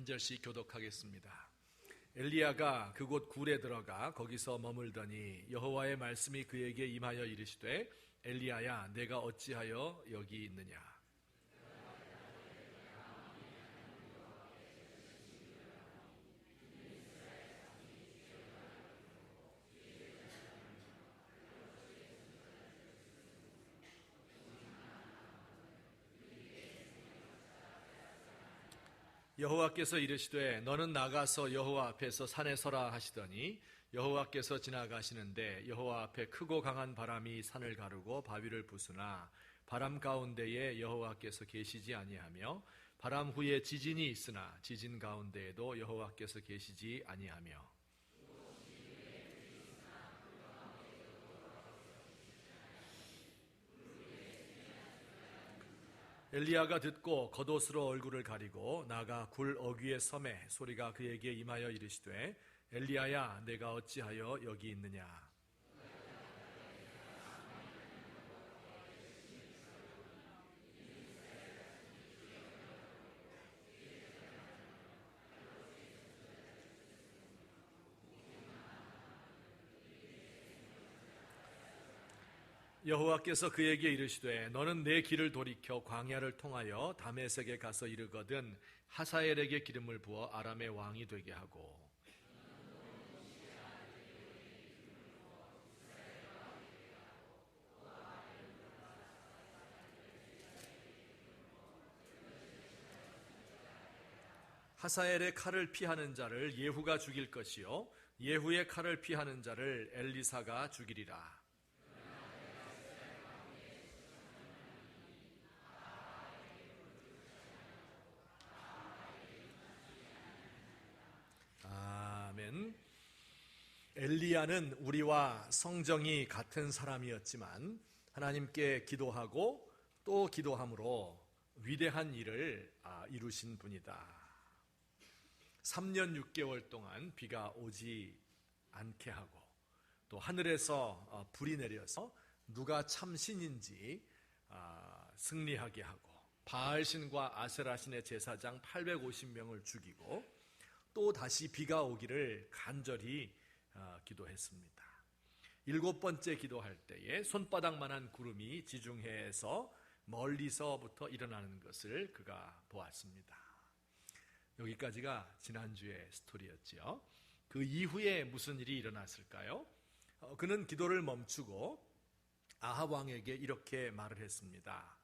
한 절씩 교독하겠습니다. 엘리야가 그곳 굴에 들어가 거기서 머물더니 여호와의 말씀이 그에게 임하여 이르시되 엘리야야 내가 어찌하여 여기 있느냐. 여호와께서 이르시되 너는 나가서 여호와 앞에서 산에 서라 하시더니 여호와께서 지나가시는데 여호와 앞에 크고 강한 바람이 산을 가르고 바위를 부수나 바람 가운데에 여호와께서 계시지 아니하며 바람 후에 지진이 있으나 지진 가운데에도 여호와께서 계시지 아니하며 엘리야가 듣고 겉옷으로 얼굴을 가리고 나가 굴 어귀에 섬에 소리가 그에게 임하여 이르시되 엘리야야 내가 어찌하여 여기 있느냐. 여호와께서 그에게 이르시되 너는 내 길을 돌이켜 광야를 통하여 다메섹에 가서 이르거든 하사엘에게 기름을 부어 아람의 왕이 되게 하고 하사엘의 칼을 피하는 자를 예후가 죽일 것이요 예후의 칼을 피하는 자를 엘리사가 죽이리라. 아멘. 엘리야는 우리와 성정이 같은 사람이었지만 하나님께 기도하고 또 기도함으로 위대한 일을 이루신 분이다. 3년 6개월 동안 비가 오지 않게 하고 또 하늘에서 불이 내려서 누가 참 신인지 승리하게 하고 바알신과 아세라신의 제사장 850명을 죽이고 또 다시 비가 오기를 간절히 기도했습니다. 7번째 기도할 때에 손바닥만한 구름이 지중해에서 멀리서부터 일어나는 것을 그가 보았습니다. 여기까지가 지난주의 스토리였지요. 그 이후에 무슨 일이 일어났을까요? 그는 기도를 멈추고 아합 왕에게 이렇게 말을 했습니다.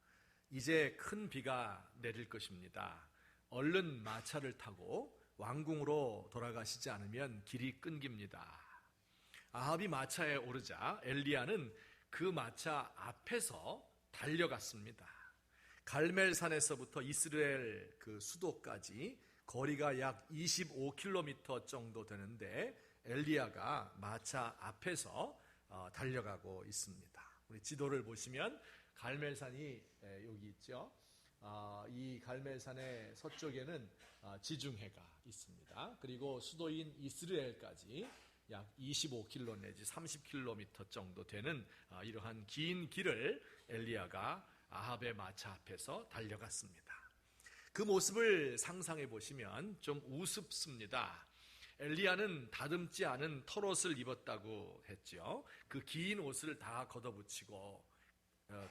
이제 큰 비가 내릴 것입니다. 얼른 마차를 타고 왕궁으로 돌아가시지 않으면 길이 끊깁니다. 아합이 마차에 오르자 엘리야는 그 마차 앞에서 달려갔습니다. 갈멜산에서부터 이스라엘 그 수도까지 거리가 약 25km 정도 되는데 엘리야가 마차 앞에서 달려가고 있습니다. 우리 지도를 보시면 갈멜산이 여기 있죠. 이 갈멜산의 서쪽에는 지중해가 있습니다. 그리고 수도인 이스라엘까지 약 25km 내지 30km 정도 되는 이러한 긴 길을 엘리야가 아합의 마차 앞에서 달려갔습니다. 그 모습을 상상해 보시면 좀 우습습니다. 엘리야는 다듬지 않은 털옷을 입었다고 했죠. 그 긴 옷을 다 걷어붙이고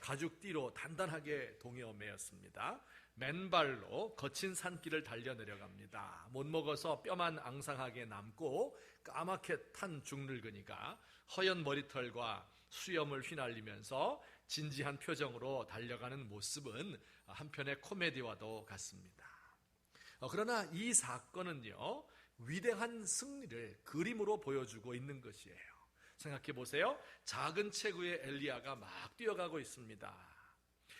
가죽띠로 단단하게 동여매었습니다. 맨발로 거친 산길을 달려 내려갑니다. 못 먹어서 뼈만 앙상하게 남고 까맣게 탄 죽늙은이가 허연 머리털과 수염을 휘날리면서 진지한 표정으로 달려가는 모습은 한편의 코미디와도 같습니다. 그러나 이 사건은요, 위대한 승리를 그림으로 보여주고 있는 것이에요. 생각해 보세요. 작은 체구의 엘리야가 막 뛰어가고 있습니다.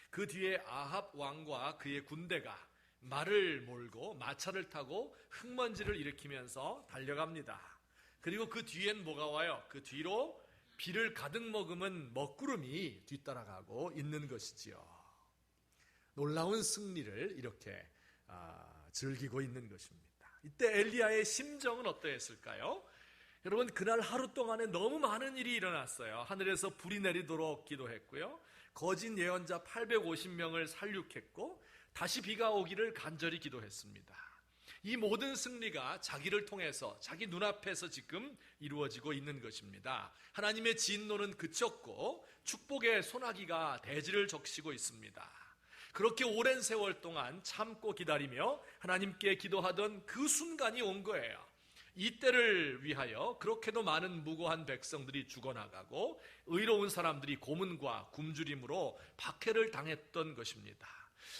그 뒤에 아합 왕과 그의 군대가 말을 몰고 마차를 타고 흙먼지를 일으키면서 달려갑니다. 그리고 그 뒤엔 뭐가 와요? 그 뒤로 비를 가득 머금은 먹구름이 뒤따라가고 있는 것이지요. 놀라운 승리를 이렇게 즐기고 있는 것입니다. 이때 엘리야의 심정은 어떠했을까요? 여러분, 그날 하루 동안에 너무 많은 일이 일어났어요. 하늘에서 불이 내리도록 기도했고요. 거짓 예언자 850명을 살육했고 다시 비가 오기를 간절히 기도했습니다. 이 모든 승리가 자기를 통해서 자기 눈앞에서 지금 이루어지고 있는 것입니다. 하나님의 진노는 그쳤고 축복의 소나기가 대지를 적시고 있습니다. 그렇게 오랜 세월 동안 참고 기다리며 하나님께 기도하던 그 순간이 온 거예요. 이때를 위하여 그렇게도 많은 무고한 백성들이 죽어나가고 의로운 사람들이 고문과 굶주림으로 박해를 당했던 것입니다.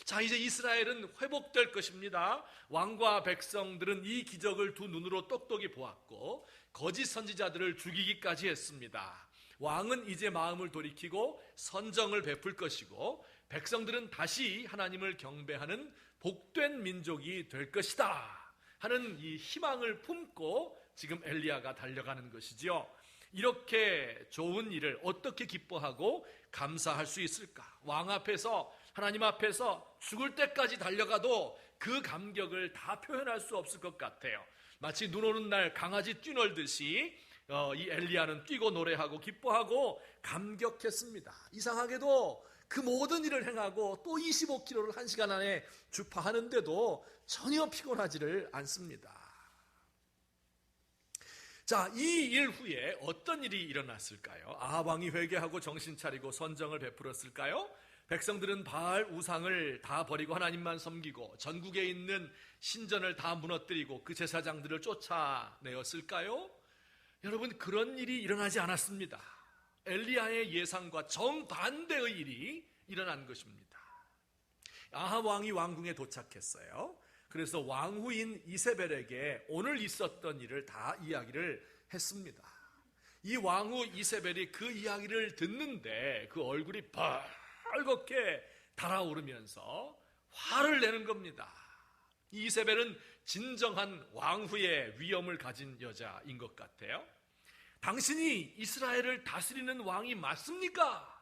자, 이제 이스라엘은 회복될 것입니다. 왕과 백성들은 이 기적을 두 눈으로 똑똑히 보았고 거짓 선지자들을 죽이기까지 했습니다. 왕은 이제 마음을 돌이키고 선정을 베풀 것이고 백성들은 다시 하나님을 경배하는 복된 민족이 될 것이다 하는 이 희망을 품고 지금 엘리야가 달려가는 것이지요. 이렇게 좋은 일을 어떻게 기뻐하고 감사할 수 있을까? 왕 앞에서, 하나님 앞에서 죽을 때까지 달려가도 그 감격을 다 표현할 수 없을 것 같아요. 마치 눈 오는 날 강아지 뛰놀듯이 이 엘리야는 뛰고 노래하고 기뻐하고 감격했습니다. 이상하게도 그 모든 일을 행하고 또 25km를 1시간 안에 주파하는데도 전혀 피곤하지를 않습니다. 자, 이 일 후에 어떤 일이 일어났을까요? 아합 왕이 회개하고 정신 차리고 선정을 베풀었을까요? 백성들은 바알 우상을 다 버리고 하나님만 섬기고 전국에 있는 신전을 다 무너뜨리고 그 제사장들을 쫓아내었을까요? 여러분, 그런 일이 일어나지 않았습니다. 엘리야의 예상과 정반대의 일이 일어난 것입니다. 아합 왕이 왕궁에 도착했어요. 그래서 왕후인 이세벨에게 오늘 있었던 일을 다 이야기를 했습니다. 이 왕후 이세벨이 그 이야기를 듣는데 그 얼굴이 벌겋게 달아오르면서 화를 내는 겁니다. 이세벨은 진정한 왕후의 위엄을 가진 여자인 것 같아요. 당신이 이스라엘을 다스리는 왕이 맞습니까?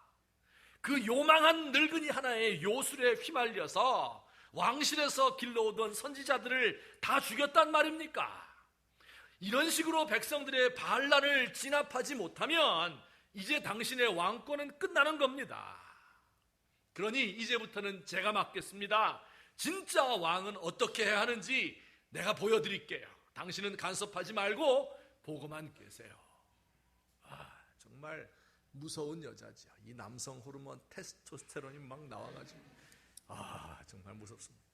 그 요망한 늙은이 하나의 요술에 휘말려서 왕실에서 길러오던 선지자들을 다 죽였단 말입니까? 이런 식으로 백성들의 반란을 진압하지 못하면 이제 당신의 왕권은 끝나는 겁니다. 그러니 이제부터는 제가 맡겠습니다. 진짜 왕은 어떻게 해야 하는지 내가 보여드릴게요. 당신은 간섭하지 말고 보고만 계세요. 정말 무서운 여자죠. 이 남성 호르몬 테스토스테론이 막 나와가지고 정말 무섭습니다.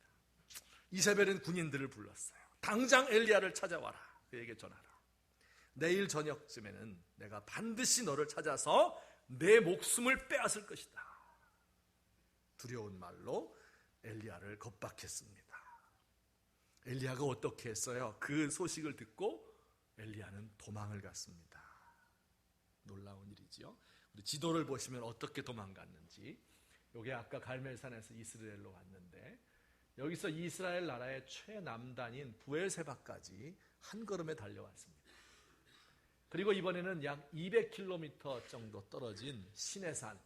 이세벨은 군인들을 불렀어요. 당장 엘리야를 찾아와라. 그에게 전하라. 내일 저녁쯤에는 내가 반드시 너를 찾아서 내 목숨을 빼앗을 것이다. 두려운 말로 엘리야를 겁박했습니다. 엘리야가 어떻게 했어요? 그 소식을 듣고 엘리야는 도망을 갔습니다. 놀라운 일이지요. 우리 지도를 보시면 어떻게 도망갔는지. 이게 아까 갈멜산에서 이스라엘로 왔는데 여기서 이스라엘 나라의 최남단인 부엘세바까지 한 걸음에 달려왔습니다. 그리고 이번에는 약 200km 정도 떨어진 시내산,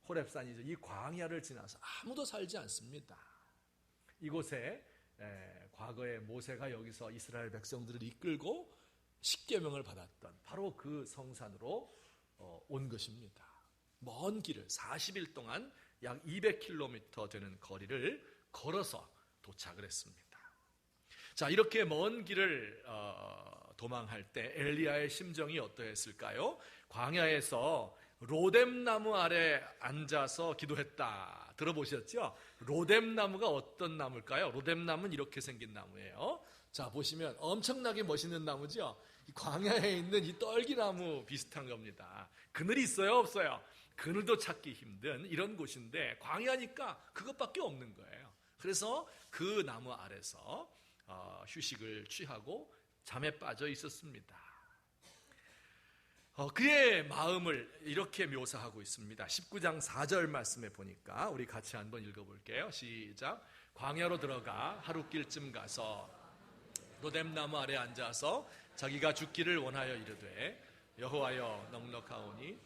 호렙산이죠. 이 광야를 지나서 아무도 살지 않습니다. 이곳에 과거에 모세가 여기서 이스라엘 백성들을 이끌고 십계명을 받았던 바로 그 성산으로 온 것입니다. 먼 길을 40일 동안 약 200km 되는 거리를 걸어서 도착을 했습니다. 자, 이렇게 먼 길을 도망할 때 엘리야의 심정이 어떠했을까요? 광야에서 로뎀나무 아래 앉아서 기도했다. 들어보셨죠? 로뎀나무가 어떤 나무일까요? 로뎀나무는 이렇게 생긴 나무예요. 자, 보시면 엄청나게 멋있는 나무죠? 이 광야에 있는 이 떨기나무 비슷한 겁니다. 그늘이 있어요, 없어요? 그늘도 찾기 힘든 이런 곳인데 광야니까 그것밖에 없는 거예요. 그래서 그 나무 아래서 휴식을 취하고 잠에 빠져 있었습니다. 그의 마음을 이렇게 묘사하고 있습니다. 19장 4절 말씀에 보니까 우리 같이 한번 읽어볼게요. 시작. 광야로 들어가 하룻길쯤 가서 로뎀나무 아래 앉아서 자기가 죽기를 원하여 이르되 여호와여 넉넉하오니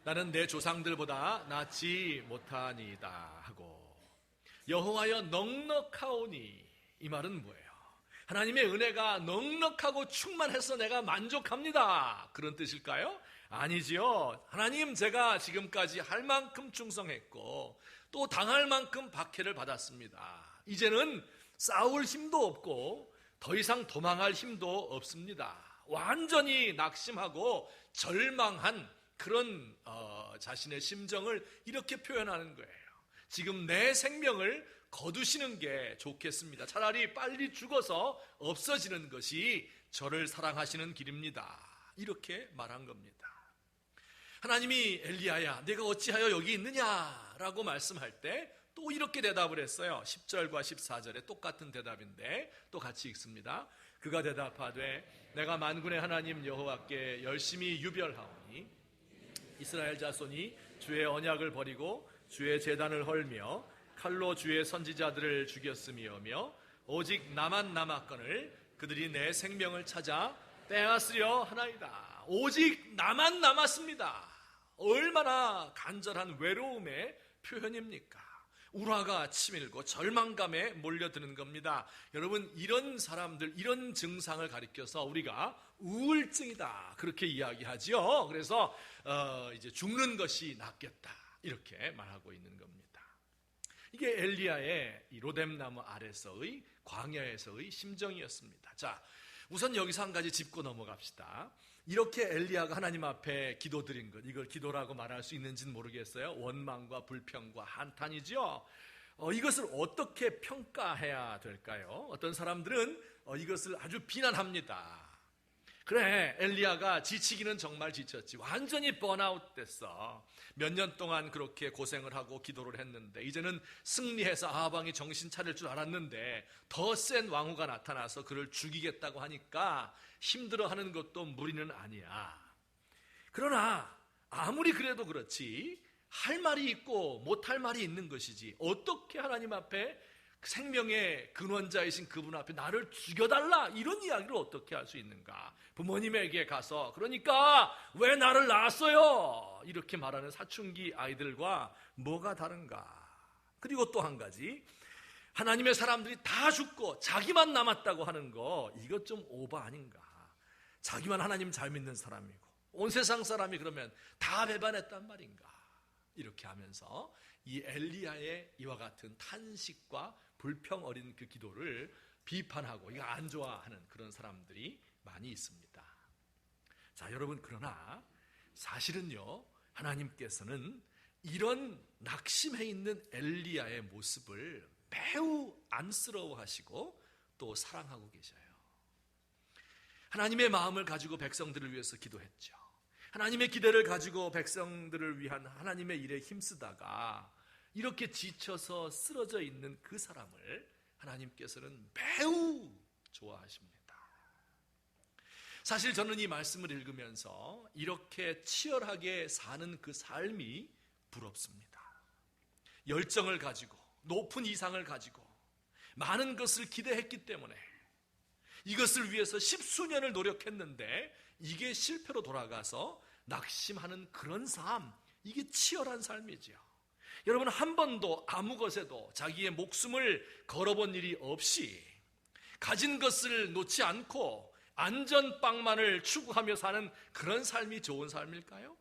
나는 내 조상들보다 낫지 못하니이다 하고, 여호와여 넉넉하오니 이 말은 뭐예요? 하나님의 은혜가 넉넉하고 충만해서 내가 만족합니다, 그런 뜻일까요? 아니지요. 하나님, 제가 지금까지 할 만큼 충성했고 또 당할 만큼 박해를 받았습니다. 이제는 싸울 힘도 없고 더 이상 도망할 힘도 없습니다. 완전히 낙심하고 절망한 그런 자신의 심정을 이렇게 표현하는 거예요. 지금 내 생명을 거두시는 게 좋겠습니다. 차라리 빨리 죽어서 없어지는 것이 저를 사랑하시는 길입니다. 이렇게 말한 겁니다. 하나님이 엘리야야 내가 어찌하여 여기 있느냐라고 말씀할 때 또 이렇게 대답을 했어요. 10절과 14절에 똑같은 대답인데 또 같이 읽습니다. 그가 대답하되 내가 만군의 하나님 여호와께 열심히 유별하오니 이스라엘 자손이 주의 언약을 버리고 주의 제단을 헐며 칼로 주의 선지자들을 죽였음이오며 오직 나만 남았거늘 그들이 내 생명을 찾아 빼앗으려 하나이다. 오직 나만 남았습니다. 얼마나 간절한 외로움의 표현입니까? 우라가 치밀고 절망감에 몰려드는 겁니다. 여러분, 이런 사람들, 이런 증상을 가리켜서 우리가 우울증이다 그렇게 이야기하죠. 그래서 이제 죽는 것이 낫겠다 이렇게 말하고 있는 겁니다. 이게 엘리야의 이 로뎀나무 아래서의 광야에서의 심정이었습니다. 자, 우선 여기서 한 가지 짚고 넘어갑시다. 이렇게 엘리야가 하나님 앞에 기도드린 것, 이걸 기도라고 말할 수 있는지는 모르겠어요. 원망과 불평과 한탄이죠. 이것을 어떻게 평가해야 될까요? 어떤 사람들은 이것을 아주 비난합니다. 그래, 엘리야가 지치기는 정말 지쳤지. 완전히 번아웃 됐어. 몇 년 동안 그렇게 고생을 하고 기도를 했는데 이제는 승리해서 아방이 정신 차릴 줄 알았는데 더 센 왕후가 나타나서 그를 죽이겠다고 하니까 힘들어하는 것도 무리는 아니야. 그러나 아무리 그래도 그렇지 할 말이 있고 못할 말이 있는 것이지 어떻게 하나님 앞에 생명의 근원자이신 그분 앞에 나를 죽여달라 이런 이야기를 어떻게 할 수 있는가. 부모님에게 가서 그러니까 왜 나를 낳았어요 이렇게 말하는 사춘기 아이들과 뭐가 다른가. 그리고 또 한 가지, 하나님의 사람들이 다 죽고 자기만 남았다고 하는 거 이것 좀 오버 아닌가. 자기만 하나님 잘 믿는 사람이고 온 세상 사람이 그러면 다 배반했단 말인가. 이렇게 하면서 이 엘리야의 이와 같은 탄식과 불평 어린 그 기도를 비판하고 이거 안 좋아하는 그런 사람들이 많이 있습니다. 자, 여러분, 그러나 사실은요 하나님께서는 이런 낙심해 있는 엘리야의 모습을 매우 안쓰러워하시고 또 사랑하고 계셔요. 하나님의 마음을 가지고 백성들을 위해서 기도했죠. 하나님의 기대를 가지고 백성들을 위한 하나님의 일에 힘쓰다가 이렇게 지쳐서 쓰러져 있는 그 사람을 하나님께서는 매우 좋아하십니다. 사실 저는 이 말씀을 읽으면서 이렇게 치열하게 사는 그 삶이 부럽습니다. 열정을 가지고 높은 이상을 가지고 많은 것을 기대했기 때문에 이것을 위해서 십수년을 노력했는데 이게 실패로 돌아가서 낙심하는 그런 삶, 이게 치열한 삶이지요. 여러분, 한 번도 아무 것에도 자기의 목숨을 걸어본 일이 없이 가진 것을 놓지 않고 안전빵만을 추구하며 사는 그런 삶이 좋은 삶일까요?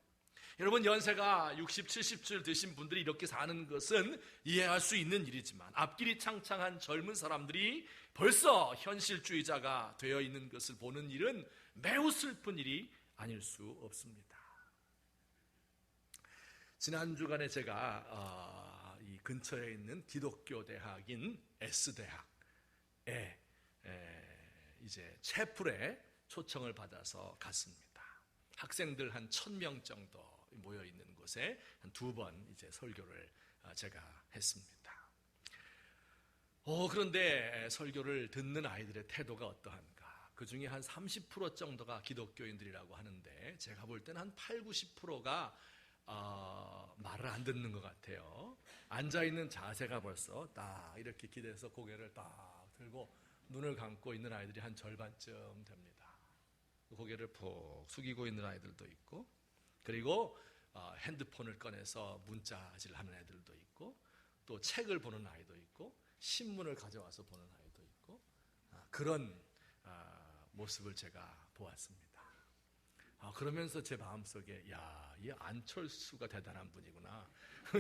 여러분, 연세가 60, 70줄 드신 분들이 이렇게 사는 것은 이해할 수 있는 일이지만 앞길이 창창한 젊은 사람들이 벌써 현실주의자가 되어 있는 것을 보는 일은 매우 슬픈 일이 아닐 수 없습니다. 지난 주간에 제가 이 근처에 있는 기독교 대학인 S대학에 이제 채플에 초청을 받아서 갔습니다. 학생들 한 1000명 정도 모여 있는 곳에 한 2번 이제 설교를 제가 했습니다. 그런데 설교를 듣는 아이들의 태도가 어떠한가? 그 중에 한 30% 정도가 기독교인들이라고 하는데 제가 볼 때는 한 8, 90%가 말을 안 듣는 것 같아요. 앉아있는 자세가 벌써 딱 이렇게 기대서 고개를 딱 들고 눈을 감고 있는 아이들이 한 절반쯤 됩니다. 고개를 푹 숙이고 있는 아이들도 있고, 그리고 핸드폰을 꺼내서 문자질 하는 애들도 있고, 또 책을 보는 아이도 있고, 신문을 가져와서 보는 아이도 있고, 그런 모습을 제가 보았습니다. 그러면서 제 마음속에 이 안철수가 대단한 분이구나.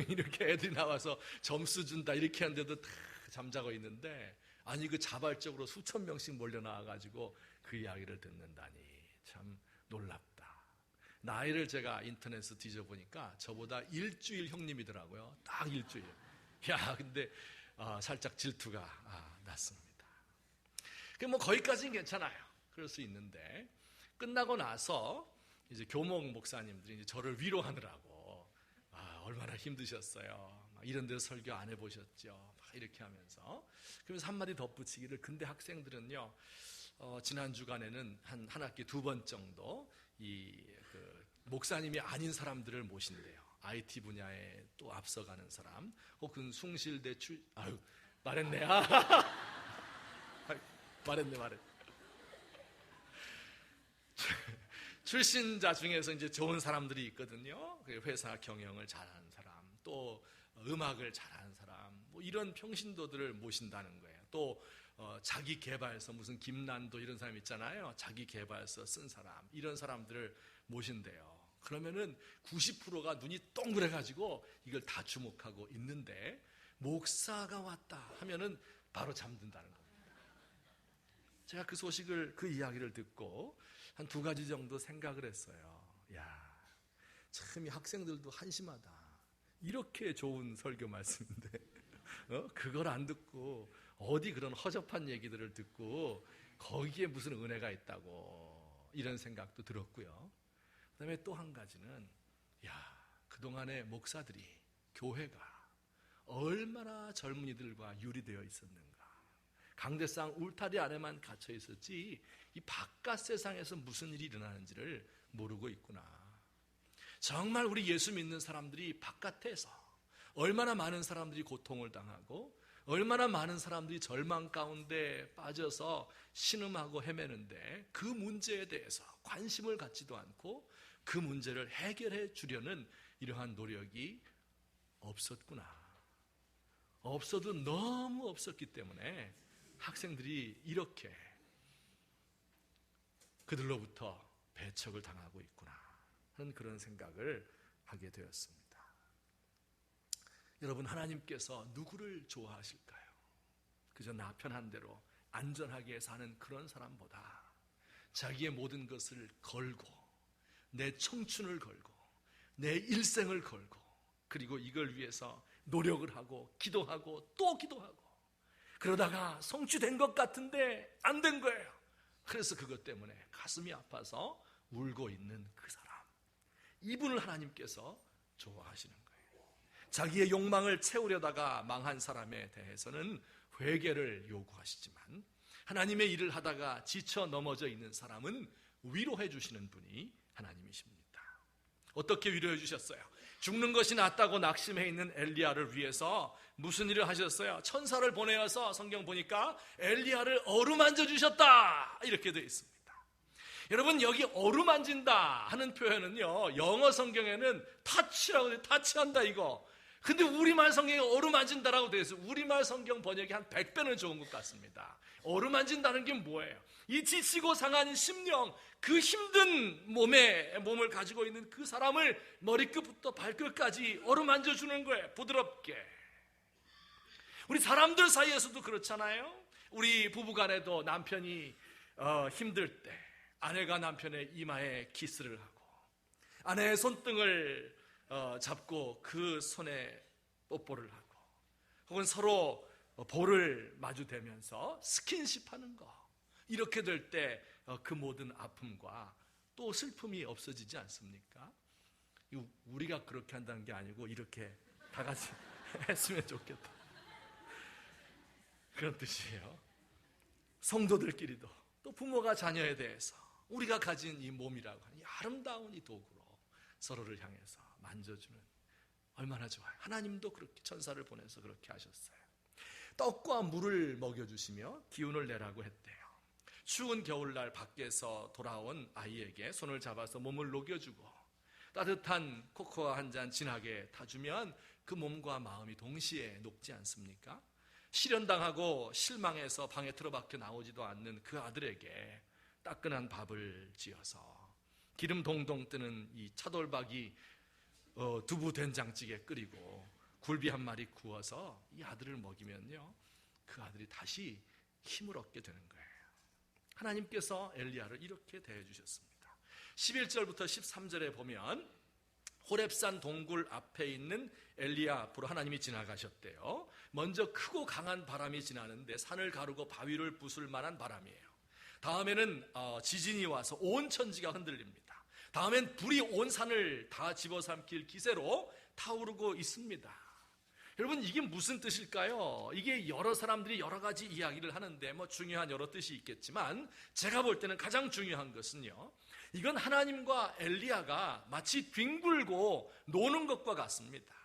이렇게 애들이 나와서 점수 준다 이렇게 하는데도 다 잠자고 있는데, 아니 그 자발적으로 수천 명씩 몰려 나와가지고 그 이야기를 듣는다니 참 놀랍다. 나이를 제가 인터넷에서 뒤져보니까 저보다 일주일 형님이더라고요. 딱 일주일. 근데 살짝 질투가 났습니다. 뭐 거기까지는 괜찮아요. 그럴 수 있는데, 끝나고 나서 이제 교목 목사님들이 이제 저를 위로하느라고 얼마나 힘드셨어요. 이런 데서 설교 안 해보셨죠. 이렇게 하면서, 그러면서 한마디 덧붙이기를, 근데 학생들은요, 지난 주간에는 한 학기 2번 정도 그 목사님이 아닌 사람들을 모신대요. IT 분야에 또 앞서가는 사람, 혹은 숭실대 말했네. 말했네. 출신자 중에서 이제 좋은 사람들이 있거든요. 회사 경영을 잘하는 사람, 또 음악을 잘하는 사람, 뭐 이런 평신도들을 모신다는 거예요. 또 자기 개발서, 무슨 김난도 이런 사람 있잖아요. 자기 개발서 쓴 사람, 이런 사람들을 모신대요. 그러면은 90%가 눈이 동그래가지고 이걸 다 주목하고 있는데, 목사가 왔다 하면은 바로 잠든다는 겁니다. 제가 그 소식을, 그 이야기를 듣고 한 2가지 정도 생각을 했어요. 참 이 학생들도 한심하다. 이렇게 좋은 설교 말씀인데 그걸 안 듣고 어디 그런 허접한 얘기들을 듣고 거기에 무슨 은혜가 있다고, 이런 생각도 들었고요. 그 다음에 또 한 가지는, 그동안의 목사들이, 교회가 얼마나 젊은이들과 유리되어 있었는가. 강대상 울타리 안에만 갇혀 있었지 이 바깥 세상에서 무슨 일이 일어나는지를 모르고 있구나. 정말 우리 예수 믿는 사람들이 바깥에서 얼마나 많은 사람들이 고통을 당하고, 얼마나 많은 사람들이 절망 가운데 빠져서 신음하고 헤매는데, 그 문제에 대해서 관심을 갖지도 않고 그 문제를 해결해 주려는 이러한 노력이 없었구나. 없어도 너무 없었기 때문에 학생들이 이렇게 그들로부터 배척을 당하고 있구나 하는 그런 생각을 하게 되었습니다. 여러분, 하나님께서 누구를 좋아하실까요? 그저 나 편한 대로 안전하게 사는 그런 사람보다 자기의 모든 것을 걸고, 내 청춘을 걸고, 내 일생을 걸고, 그리고 이걸 위해서 노력을 하고 기도하고 또 기도하고, 그러다가 성취된 것 같은데 안 된 거예요. 그래서 그것 때문에 가슴이 아파서 울고 있는 그 사람, 이분을 하나님께서 좋아하시는 거예요. 자기의 욕망을 채우려다가 망한 사람에 대해서는 회개를 요구하시지만, 하나님의 일을 하다가 지쳐 넘어져 있는 사람은 위로해 주시는 분이 하나님이십니다. 어떻게 위로해 주셨어요? 죽는 것이 낫다고 낙심해 있는 엘리야를 위해서 무슨 일을 하셨어요? 천사를 보내어서, 성경 보니까 엘리야를 어루만져 주셨다, 이렇게 되어 있습니다. 여러분, 여기 어루만진다 하는 표현은요, 영어 성경에는 터치라고 돼요. 터치한다 이거. 근데 우리말 성경에 어루만진다라고 되어 있어요. 우리말 성경 번역이 한 100배는 좋은 것 같습니다. 어루만진다는 게 뭐예요? 이 지치고 상한 심령, 그 힘든 몸을 가지고 있는 그 사람을 머리끝부터 발끝까지 어루만져 주는 거예요. 부드럽게. 우리 사람들 사이에서도 그렇잖아요. 우리 부부간에도 남편이 힘들 때 아내가 남편의 이마에 키스를 하고, 아내의 손등을 잡고 그 손에 뽀뽀를 하고, 혹은 서로 볼을 마주대면서 스킨십하는 거, 이렇게 될 때 그 모든 아픔과 또 슬픔이 없어지지 않습니까? 우리가 그렇게 한다는 게 아니고 이렇게 다 같이 했으면 좋겠다, 그런 뜻이에요. 성도들끼리도 또 부모가 자녀에 대해서 우리가 가진 이 몸이라고 하는 이 아름다운 이 도구로 서로를 향해서 만져주는, 얼마나 좋아요. 하나님도 그렇게 천사를 보내서 그렇게 하셨어요. 떡과 물을 먹여주시며 기운을 내라고 했대요. 추운 겨울날 밖에서 돌아온 아이에게 손을 잡아서 몸을 녹여주고, 따뜻한 코코아 한 잔 진하게 타주면 그 몸과 마음이 동시에 녹지 않습니까? 실현당하고 실망해서 방에 틀어박혀 나오지도 않는 그 아들에게 따끈한 밥을 지어서 기름 동동 뜨는 이 차돌박이 두부 된장찌개 끓이고 굴비 한 마리 구워서 이 아들을 먹이면요, 그 아들이 다시 힘을 얻게 되는 거예요. 하나님께서 엘리야를 이렇게 대해주셨습니다. 11절부터 13절에 보면 호렙산 동굴 앞에 있는 엘리야 앞으로 하나님이 지나가셨대요. 먼저 크고 강한 바람이 지나는데 산을 가르고 바위를 부술 만한 바람이에요. 다음에는 지진이 와서 온 천지가 흔들립니다. 다음엔 불이 온 산을 다 집어삼킬 기세로 타오르고 있습니다. 여러분, 이게 무슨 뜻일까요? 이게 여러 사람들이 여러 가지 이야기를 하는데 중요한 여러 뜻이 있겠지만 제가 볼 때는 가장 중요한 것은요, 이건 하나님과 엘리야가 마치 뒹굴고 노는 것과 같습니다.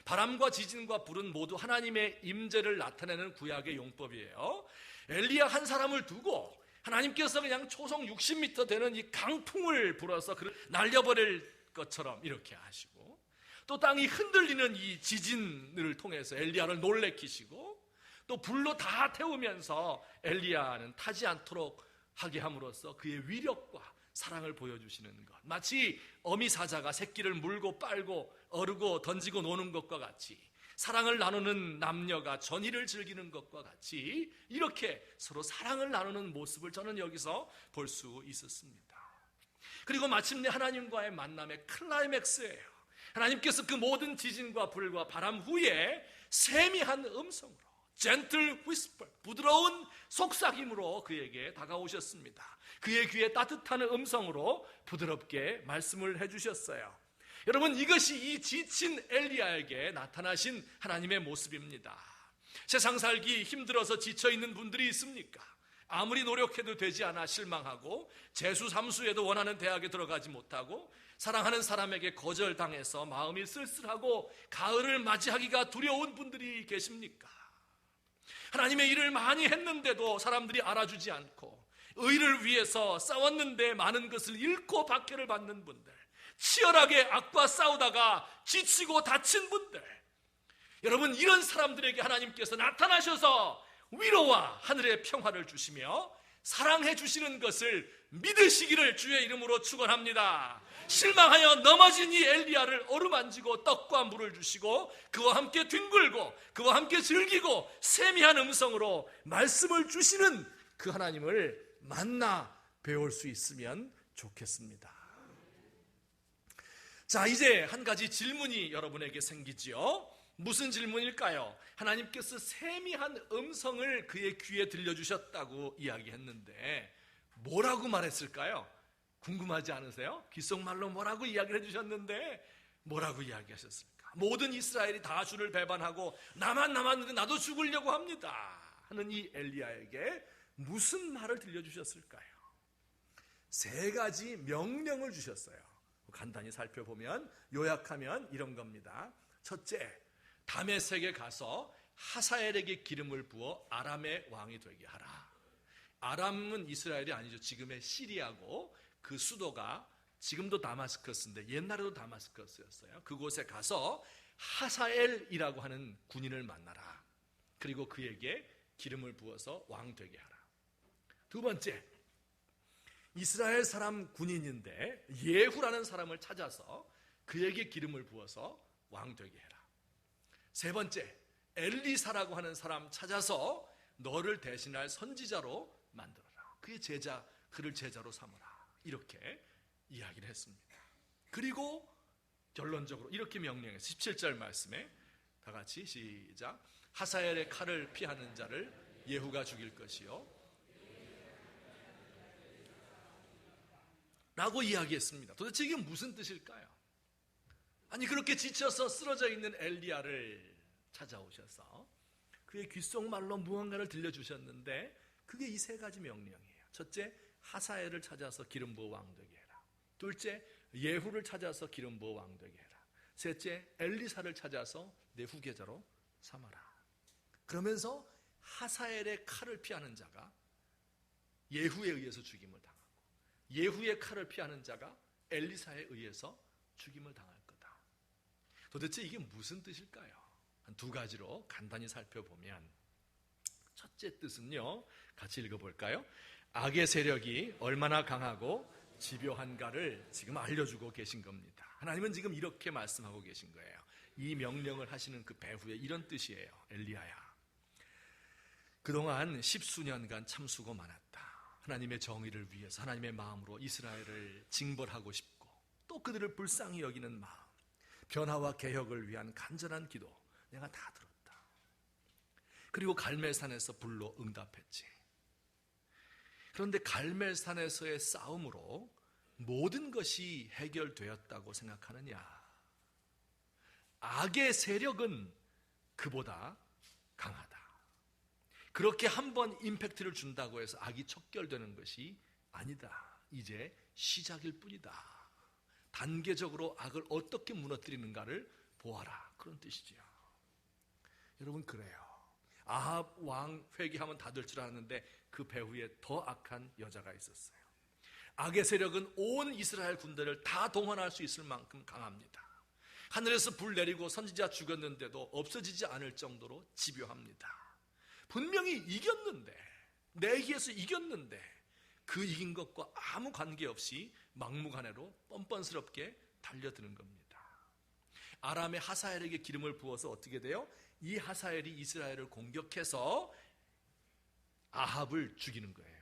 바람과 지진과 불은 모두 하나님의 임재를 나타내는 구약의 용법이에요. 엘리야 한 사람을 두고 하나님께서 그냥 초속 60m 되는 이 강풍을 불어서 그를 날려버릴 것처럼 이렇게 하시고, 또 땅이 흔들리는 이 지진을 통해서 엘리야를 놀래키시고, 또 불로 다 태우면서 엘리야는 타지 않도록 하게 함으로써 그의 위력과 사랑을 보여주시는 것, 마치 어미 사자가 새끼를 물고 빨고 어르고 던지고 노는 것과 같이, 사랑을 나누는 남녀가 전의를 즐기는 것과 같이 이렇게 서로 사랑을 나누는 모습을 저는 여기서 볼 수 있었습니다. 그리고 마침내 하나님과의 만남의 클라이맥스예요. 하나님께서 그 모든 지진과 불과 바람 후에 세미한 음성으로, gentle whisper, 부드러운 속삭임으로 그에게 다가오셨습니다. 그의 귀에 따뜻한 음성으로 부드럽게 말씀을 해주셨어요. 여러분, 이것이 이 지친 엘리야에게 나타나신 하나님의 모습입니다. 세상 살기 힘들어서 지쳐있는 분들이 있습니까? 아무리 노력해도 되지 않아 실망하고 재수 삼수에도 원하는 대학에 들어가지 못하고 사랑하는 사람에게 거절당해서 마음이 쓸쓸하고 가을을 맞이하기가 두려운 분들이 계십니까? 하나님의 일을 많이 했는데도 사람들이 알아주지 않고, 의를 위해서 싸웠는데 많은 것을 잃고 박해를 받는 분들, 치열하게 악과 싸우다가 지치고 다친 분들, 여러분, 이런 사람들에게 하나님께서 나타나셔서 위로와 하늘의 평화를 주시며 사랑해 주시는 것을 믿으시기를 주의 이름으로 축원합니다. 실망하여 넘어진 이 엘리야를 어루만지고 떡과 물을 주시고 그와 함께 뒹굴고 그와 함께 즐기고 세미한 음성으로 말씀을 주시는 그 하나님을 만나 배울 수 있으면 좋겠습니다. 자, 이제 한 가지 질문이 여러분에게 생기지요. 무슨 질문일까요? 하나님께서 세미한 음성을 그의 귀에 들려주셨다고 이야기했는데 뭐라고 말했을까요? 궁금하지 않으세요? 귓속말로 뭐라고 이야기를 해주셨는데 뭐라고 이야기하셨을까? 모든 이스라엘이 다 주를 배반하고 나만 남았는데 나도 죽으려고 합니다 하는 이 엘리야에게 무슨 말을 들려주셨을까요? 세 가지 명령을 주셨어요. 간단히 살펴보면, 요약하면 이런 겁니다. 첫째, 다메섹에 가서 하사엘에게 기름을 부어 아람의 왕이 되게 하라. 아람은 이스라엘이 아니죠. 지금의 시리아고, 그 수도가 지금도 다마스커스인데 옛날에도 다마스커스였어요. 그곳에 가서 하사엘이라고 하는 군인을 만나라. 그리고 그에게 기름을 부어서 왕 되게 하라. 두 번째, 이스라엘 사람 군인인데 예후라는 사람을 찾아서 그에게 기름을 부어서 왕 되게 해라. 세 번째, 엘리사라고 하는 사람 찾아서 너를 대신할 선지자로 만들어라. 그를 제자로 삼아라. 이렇게 이야기를 했습니다. 그리고 결론적으로 이렇게 명령해서 17절 말씀에 다 같이 시작. 하사엘의 칼을 피하는 자를 예후가 죽일 것이요 라고 이야기했습니다. 도대체 이게 무슨 뜻일까요? 아니, 그렇게 지쳐서 쓰러져 있는 엘리야를 찾아오셔서 그의 귓속말로 무언가를 들려주셨는데 그게 이 세 가지 명령이에요. 첫째, 하사엘을 찾아서 기름 부어 왕 되게 해라. 둘째, 예후를 찾아서 기름 부어 왕 되게 해라. 셋째, 엘리사를 찾아서 내 후계자로 삼아라. 그러면서 하사엘의 칼을 피하는 자가 예후에 의해서 죽임을 당하고 예후의 칼을 피하는 자가 엘리사에 의해서 죽임을 당할 거다. 도대체 이게 무슨 뜻일까요? 한 두 가지로 간단히 살펴보면, 첫째 뜻은요, 같이 읽어볼까요? 악의 세력이 얼마나 강하고 집요한가를 지금 알려주고 계신 겁니다. 하나님은 지금 이렇게 말씀하고 계신 거예요. 이 명령을 하시는 그 배후에 이런 뜻이에요. 엘리야야, 그동안 10수년간 참 수고 많았다. 하나님의 정의를 위해서 하나님의 마음으로 이스라엘을 징벌하고 싶고 또 그들을 불쌍히 여기는 마음, 변화와 개혁을 위한 간절한 기도 내가 다 들었다. 그리고 갈멜산에서 불로 응답했지. 그런데 갈멜산에서의 싸움으로 모든 것이 해결되었다고 생각하느냐? 악의 세력은 그보다 강하다. 그렇게 한번 임팩트를 준다고 해서 악이 척결되는 것이 아니다. 이제 시작일 뿐이다. 단계적으로 악을 어떻게 무너뜨리는가를 보아라, 그런 뜻이지요. 여러분, 그래요. 아합 왕 회개하면 다 될 줄 알았는데 그 배후에 더 악한 여자가 있었어요. 악의 세력은 온 이스라엘 군대를 다 동원할 수 있을 만큼 강합니다. 하늘에서 불 내리고 선지자 죽였는데도 없어지지 않을 정도로 집요합니다. 분명히 이겼는데, 내기에서 이겼는데 그 이긴 것과 아무 관계없이 막무가내로 뻔뻔스럽게 달려드는 겁니다. 아람의 하사엘에게 기름을 부어서 어떻게 돼요? 이 하사엘이 이스라엘을 공격해서 아합을 죽이는 거예요.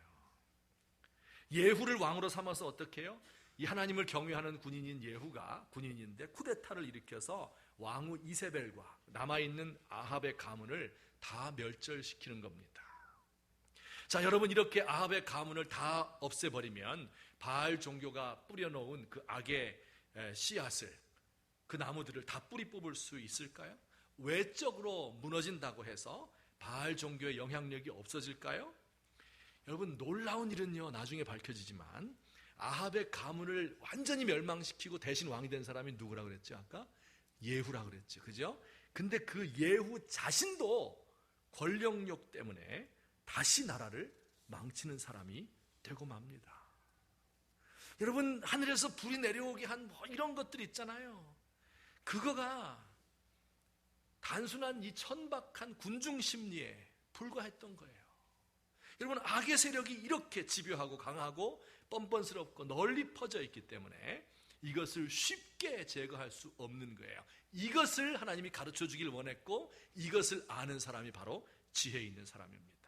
예후를 왕으로 삼아서 어떻게 해요? 이 하나님을 경외하는 군인인 예후가 군인인데 쿠데타를 일으켜서 왕후 이세벨과 남아있는 아합의 가문을 다 멸절시키는 겁니다. 자, 여러분, 이렇게 아합의 가문을 다 없애버리면 바알 종교가 뿌려놓은 그 악의 씨앗을, 그 나무들을 다 뿌리 뽑을 수 있을까요? 외적으로 무너진다고 해서 바알 종교의 영향력이 없어질까요? 여러분, 놀라운 일은요, 나중에 밝혀지지만 아합의 가문을 완전히 멸망시키고 대신 왕이 된 사람이 누구라 그랬죠? 아까 예후라 그랬죠, 그죠? 근데 그 예후 자신도 권력욕 때문에 다시 나라를 망치는 사람이 되고 맙니다. 여러분, 하늘에서 불이 내려오게 한 뭐 이런 것들 있잖아요. 그거가 단순한 이 천박한 군중 심리에 불과했던 거예요. 여러분, 악의 세력이 이렇게 집요하고 강하고 뻔뻔스럽고 널리 퍼져 있기 때문에 이것을 쉽게 제거할 수 없는 거예요. 이것을 하나님이 가르쳐 주길 원했고 이것을 아는 사람이 바로 지혜 있는 사람입니다.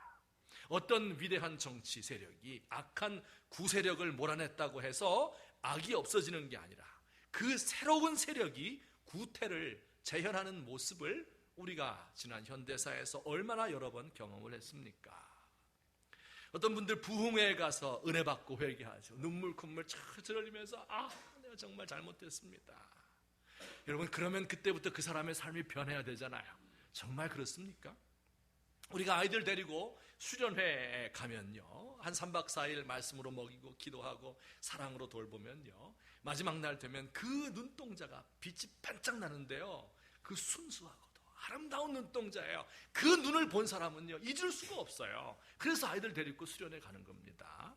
어떤 위대한 정치 세력이 악한 구세력을 몰아냈다고 해서 악이 없어지는 게 아니라 그 새로운 세력이 구태를 재현하는 모습을 우리가 지난 현대사에서 얼마나 여러 번 경험을 했습니까? 어떤 분들 부흥회에 가서 은혜 받고 회개하죠. 눈물 콧물 철철 흘리면서 내가 정말 잘못됐습니다. 여러분, 그러면 그때부터 그 사람의 삶이 변해야 되잖아요. 정말 그렇습니까? 우리가 아이들 데리고 수련회에 가면요, 한 3박 4일 말씀으로 먹이고 기도하고 사랑으로 돌보면요, 마지막 날 되면 그 눈동자가 빛이 반짝 나는데요, 그 순수하고도 아름다운 눈동자예요. 그 눈을 본 사람은요, 잊을 수가 없어요. 그래서 아이들 데리고 수련회 가는 겁니다.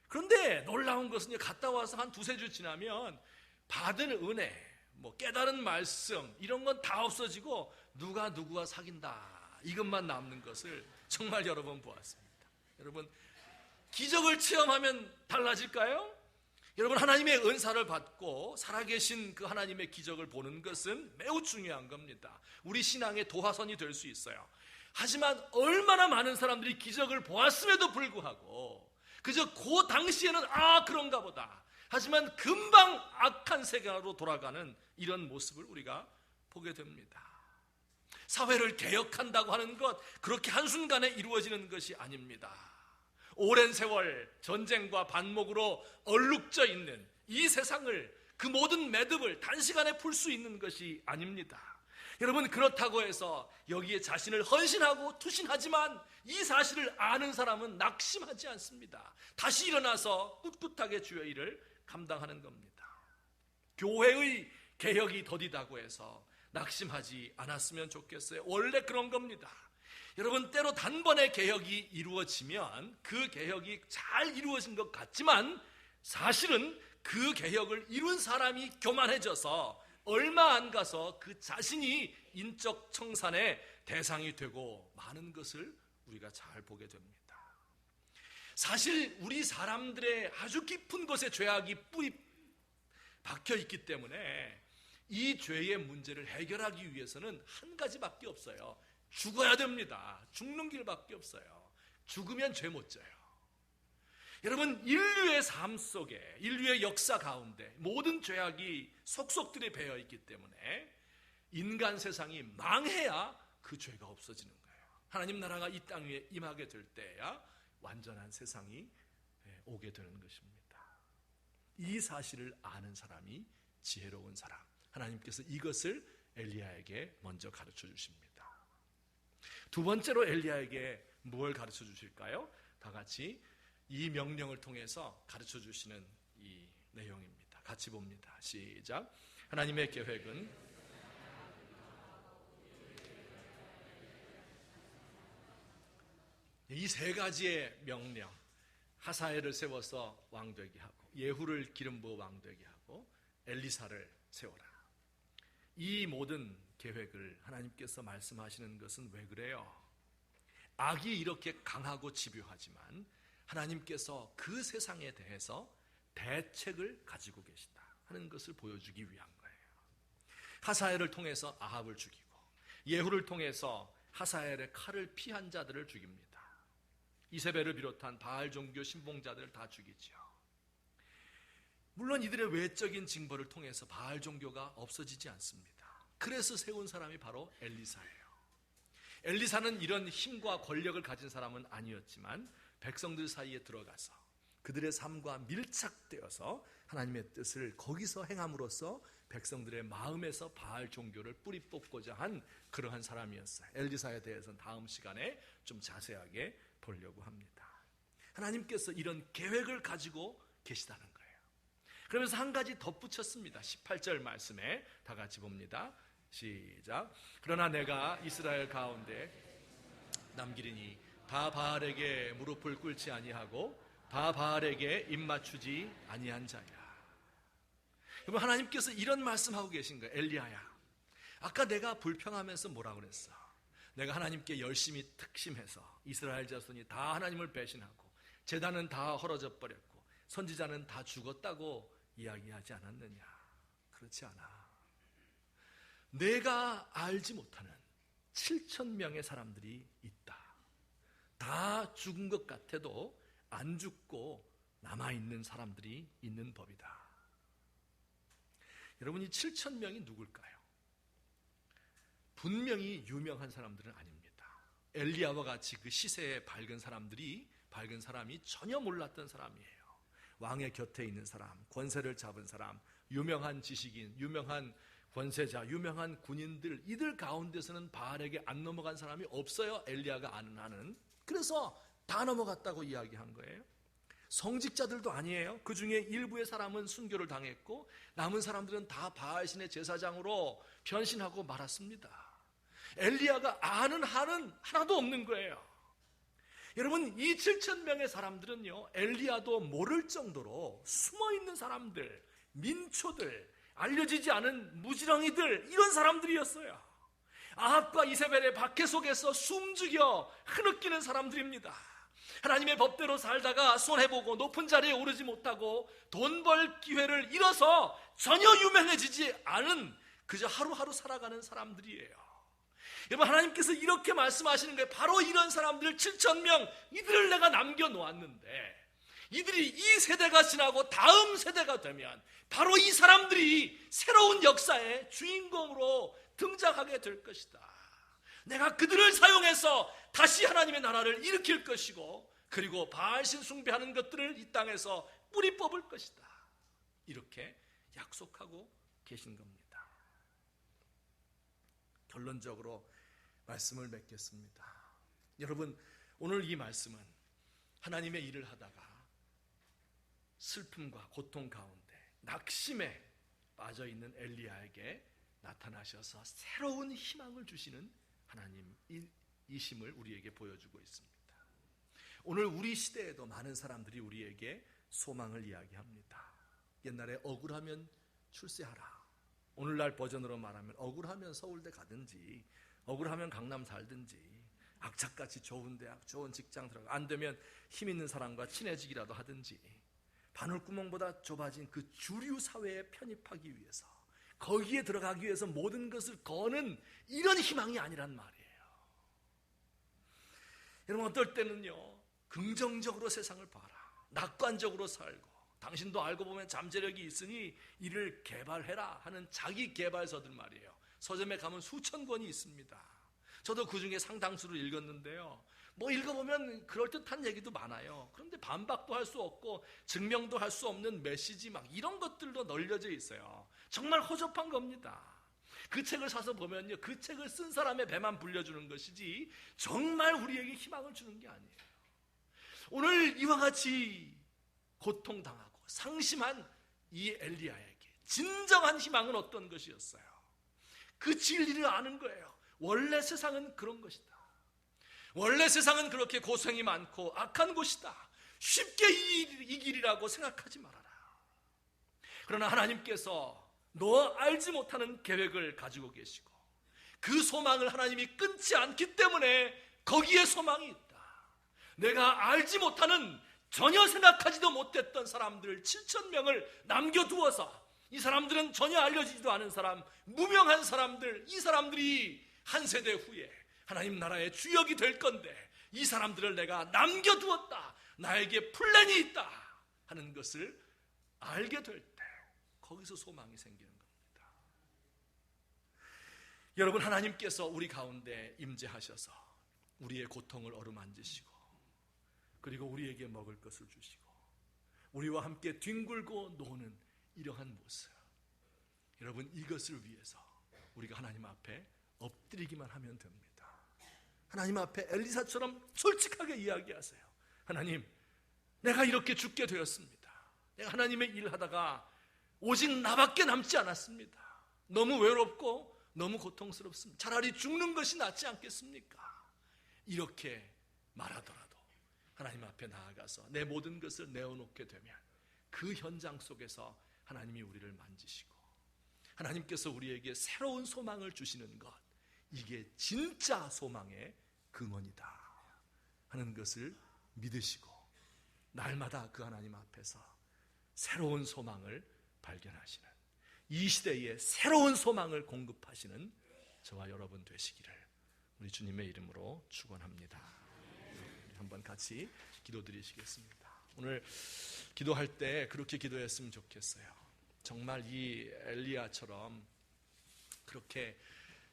그런데 놀라운 것은요, 갔다 와서 한 두세 주 지나면 받은 은혜, 뭐 깨달은 말씀 이런 건 다 없어지고 누가 누구와 사귄다 이것만 남는 것을 정말 여러 번 보았습니다. 여러분, 기적을 체험하면 달라질까요? 여러분, 하나님의 은사를 받고 살아계신 그 하나님의 기적을 보는 것은 매우 중요한 겁니다. 우리 신앙의 도화선이 될 수 있어요. 하지만 얼마나 많은 사람들이 기적을 보았음에도 불구하고 그저 그 당시에는 그런가 보다, 하지만 금방 악한 세계로 돌아가는 이런 모습을 우리가 보게 됩니다. 사회를 개혁한다고 하는 것, 그렇게 한순간에 이루어지는 것이 아닙니다. 오랜 세월 전쟁과 반목으로 얼룩져 있는 이 세상을, 그 모든 매듭을 단시간에 풀 수 있는 것이 아닙니다. 여러분, 그렇다고 해서 여기에 자신을 헌신하고 투신하지만 이 사실을 아는 사람은 낙심하지 않습니다. 다시 일어나서 꿋꿋하게 주의 일을 감당하는 겁니다. 교회의 개혁이 더디다고 해서 낙심하지 않았으면 좋겠어요. 원래 그런 겁니다. 여러분, 때로 단번에 개혁이 이루어지면 그 개혁이 잘 이루어진 것 같지만 사실은 그 개혁을 이룬 사람이 교만해져서 얼마 안 가서 그 자신이 인적 청산의 대상이 되고 많은 것을 우리가 잘 보게 됩니다. 사실 우리 사람들의 아주 깊은 곳에 죄악이 뿌리 박혀 있기 때문에 이 죄의 문제를 해결하기 위해서는 한 가지밖에 없어요. 죽어야 됩니다. 죽는 길밖에 없어요. 죽으면 죄 못 져요. 여러분, 인류의 삶 속에, 인류의 역사 가운데 모든 죄악이 속속들이 배어 있기 때문에 인간 세상이 망해야 그 죄가 없어지는 거예요. 하나님 나라가 이 땅 위에 임하게 될 때야 완전한 세상이 오게 되는 것입니다. 이 사실을 아는 사람이 지혜로운 사람. 하나님께서 이것을 엘리야에게 먼저 가르쳐 주십니다. 두 번째로 엘리야에게 무엇을 가르쳐 주실까요? 다 같이 이 명령을 통해서 가르쳐 주시는 이 내용입니다. 같이 봅니다. 시작. 하나님의 계획은 이 세 가지의 명령, 하사엘을 세워서 왕되게 하고, 예후를 기름 부어 왕되게 하고, 엘리사를 세워라. 이 모든 계획을 하나님께서 말씀하시는 것은 왜 그래요? 악이 이렇게 강하고 집요하지만 하나님께서 그 세상에 대해서 대책을 가지고 계시다 하는 것을 보여주기 위한 거예요. 하사엘을 통해서 아합을 죽이고, 예후를 통해서 하사엘의 칼을 피한 자들을 죽입니다. 이세벨을 비롯한 바알 종교 신봉자들을 다 죽이죠. 물론 이들의 외적인 징벌을 통해서 바알 종교가 없어지지 않습니다. 그래서 세운 사람이 바로 엘리사예요. 엘리사는 이런 힘과 권력을 가진 사람은 아니었지만 백성들 사이에 들어가서 그들의 삶과 밀착되어서 하나님의 뜻을 거기서 행함으로써 백성들의 마음에서 바알 종교를 뿌리 뽑고자 한 그러한 사람이었어요. 엘리사에 대해서는 다음 시간에 좀 자세하게 보려고 합니다. 하나님께서 이런 계획을 가지고 계시다는 거예요. 그러면서 한 가지 덧붙였습니다. 18절 말씀에 다 같이 봅니다. 시작. 그러나 내가 이스라엘 가운데 남기리니 바알에게 무릎을 꿇지 아니하고 바알에게 입맞추지 아니한 자야. 여러분, 하나님께서 이런 말씀하고 계신 거예요. 엘리야야, 아까 내가 불평하면서 뭐라고 그랬어? 내가 하나님께 열심히 특심해서 이스라엘 자손이 다 하나님을 배신하고 제단은 다 헐어져 버렸고 선지자는 다 죽었다고 이야기하지 않았느냐? 그렇지 않아. 내가 알지 못하는 7,000명의 사람들이 있다. 다 죽은 것 같아도 안 죽고 남아있는 사람들이 있는 법이다. 여러분, 이 7,000명이 누굴까요? 분명히 유명한 사람들은 아닙니다. 엘리야와 같이 그 시세에 밝은 사람이 전혀 몰랐던 사람이에요. 왕의 곁에 있는 사람, 권세를 잡은 사람, 유명한 지식인, 유명한 권세자, 유명한 군인들, 이들 가운데서는 바알에게 안 넘어간 사람이 없어요. 엘리야가 아는 한은. 그래서 다 넘어갔다고 이야기한 거예요. 성직자들도 아니에요. 그 중에 일부의 사람은 순교를 당했고 남은 사람들은 다 바알신의 제사장으로 변신하고 말았습니다. 엘리야가 아는 한은 하나도 없는 거예요. 여러분, 이 7,000명의 사람들은요, 엘리야도 모를 정도로 숨어있는 사람들, 민초들, 알려지지 않은 무지렁이들, 이런 사람들이었어요. 아합과 이세벨의 박해 속에서 숨죽여 흐느끼는 사람들입니다. 하나님의 법대로 살다가 손해보고 높은 자리에 오르지 못하고 돈 벌 기회를 잃어서 전혀 유명해지지 않은 그저 하루하루 살아가는 사람들이에요. 여러분, 하나님께서 이렇게 말씀하시는 거예요. 바로 이런 사람들 7,000명, 이들을 내가 남겨놓았는데 이들이 이 세대가 지나고 다음 세대가 되면 바로 이 사람들이 새로운 역사의 주인공으로 등장하게 될 것이다. 내가 그들을 사용해서 다시 하나님의 나라를 일으킬 것이고, 그리고 바알신 숭배하는 것들을 이 땅에서 뿌리 뽑을 것이다. 이렇게 약속하고 계신 겁니다. 결론적으로 말씀을 맺겠습니다. 여러분, 오늘 이 말씀은 하나님의 일을 하다가 슬픔과 고통 가운데 낙심에 빠져있는 엘리야에게 나타나셔서 새로운 희망을 주시는 하나님이심을 우리에게 보여주고 있습니다. 오늘 우리 시대에도 많은 사람들이 우리에게 소망을 이야기합니다. 옛날에 억울하면 출세하라. 오늘날 버전으로 말하면 억울하면 서울대 가든지 억울하면 강남 살든지 악착같이 좋은 대학, 좋은 직장 들어가, 안 되면 힘 있는 사람과 친해지기라도 하든지 바늘구멍보다 좁아진 그 주류 사회에 편입하기 위해서, 거기에 들어가기 위해서 모든 것을 거는 이런 희망이 아니란 말이에요. 여러분, 어떨 때는요, 긍정적으로 세상을 봐라, 낙관적으로 살고, 당신도 알고 보면 잠재력이 있으니 이를 개발해라 하는 자기 개발서들 말이에요. 서점에 가면 수천 권이 있습니다. 저도 그 중에 상당수를 읽었는데요, 뭐 읽어보면 그럴듯한 얘기도 많아요. 그런데 반박도 할 수 없고 증명도 할 수 없는 메시지 막 이런 것들도 널려져 있어요. 정말 허접한 겁니다. 그 책을 사서 보면요, 그 책을 쓴 사람의 배만 불려주는 것이지 정말 우리에게 희망을 주는 게 아니에요. 오늘 이와 같이 고통당하고 상심한 이 엘리야에게 진정한 희망은 어떤 것이었어요? 그 진리를 아는 거예요. 원래 세상은 그런 것이다. 원래 세상은 그렇게 고생이 많고 악한 곳이다. 쉽게 이 길이라고 생각하지 말아라. 그러나 하나님께서 너 알지 못하는 계획을 가지고 계시고, 그 소망을 하나님이 끊지 않기 때문에 거기에 소망이 있다. 내가 알지 못하는, 전혀 생각하지도 못했던 사람들 7,000명을 남겨두어서, 이 사람들은 전혀 알려지지도 않은 사람, 무명한 사람들, 이 사람들이 한 세대 후에 하나님 나라의 주역이 될 건데 이 사람들을 내가 남겨두었다, 나에게 플랜이 있다 하는 것을 알게 될 때 거기서 소망이 생기는 겁니다. 여러분, 하나님께서 우리 가운데 임재하셔서 우리의 고통을 어루만지시고, 그리고 우리에게 먹을 것을 주시고 우리와 함께 뒹굴고 노는 이러한 모습, 여러분, 이것을 위해서 우리가 하나님 앞에 엎드리기만 하면 됩니다. 하나님 앞에 엘리사처럼 솔직하게 이야기하세요. 하나님, 내가 이렇게 죽게 되었습니다. 내가 하나님의 일을 하다가 오직 나밖에 남지 않았습니다. 너무 외롭고 너무 고통스럽습니다. 차라리 죽는 것이 낫지 않겠습니까? 이렇게 말하더라도 하나님 앞에 나아가서 내 모든 것을 내어놓게 되면 그 현장 속에서 하나님이 우리를 만지시고 하나님께서 우리에게 새로운 소망을 주시는 것, 이게 진짜 소망의 근원이다 하는 것을 믿으시고 날마다 그 하나님 앞에서 새로운 소망을 발견하시는, 이 시대에 새로운 소망을 공급하시는 저와 여러분 되시기를 우리 주님의 이름으로 축원합니다. 한번 같이 기도드리시겠습니다. 오늘 기도할 때 그렇게 기도했으면 좋겠어요. 정말 이 엘리야처럼 그렇게